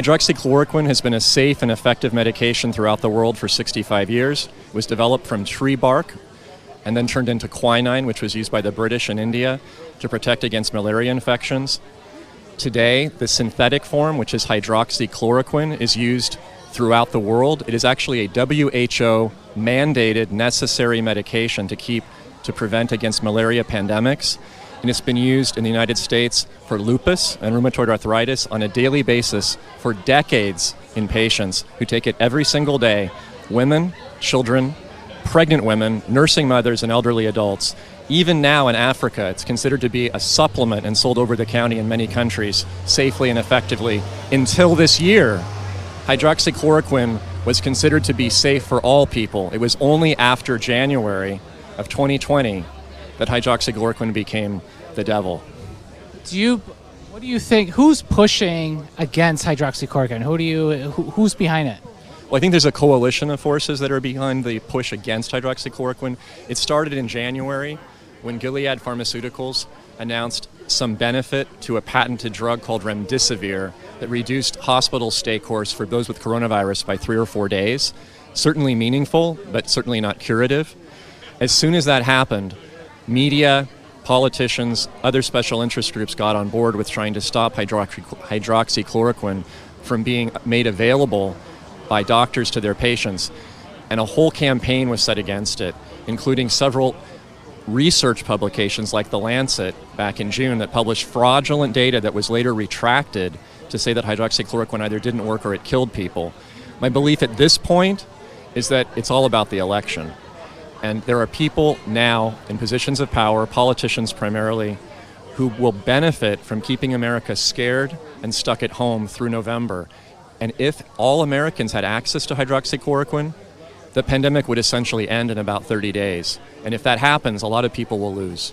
Hydroxychloroquine has been a safe and effective medication throughout the world for 65 years. It was developed from tree bark and then turned into quinine, which was used by the British in India to protect against malaria infections. Today, the synthetic form, which is hydroxychloroquine, is used throughout the world. It is actually a WHO mandated necessary medication to prevent against malaria pandemics. And it's been used in the United States for lupus and rheumatoid arthritis on a daily basis for decades in patients who take it every single day. Women, children, pregnant women, nursing mothers, and elderly adults. Even now in Africa, it's considered to be a supplement and sold over the counter in many countries safely and effectively. Until this year, hydroxychloroquine was considered to be safe for all people. It was only after January of 2020 that hydroxychloroquine became the devil. What do you think? Who's pushing against hydroxychloroquine? Who's behind it? Well, I think there's a coalition of forces that are behind the push against hydroxychloroquine. It started in January when Gilead Pharmaceuticals announced some benefit to a patented drug called remdesivir that reduced hospital stay course for those with coronavirus by 3 or 4 days. Certainly meaningful, but certainly not curative. As soon as that happened, media, politicians, other special interest groups got on board with trying to stop hydroxychloroquine from being made available by doctors to their patients. And a whole campaign was set against it, including several research publications like The Lancet back in June that published fraudulent data that was later retracted to say that hydroxychloroquine either didn't work or it killed people. My belief at this point is that it's all about the election. And there are people now in positions of power, politicians primarily, who will benefit from keeping America scared and stuck at home through November. And if all Americans had access to hydroxychloroquine, the pandemic would essentially end in about 30 days. And if that happens, a lot of people will lose.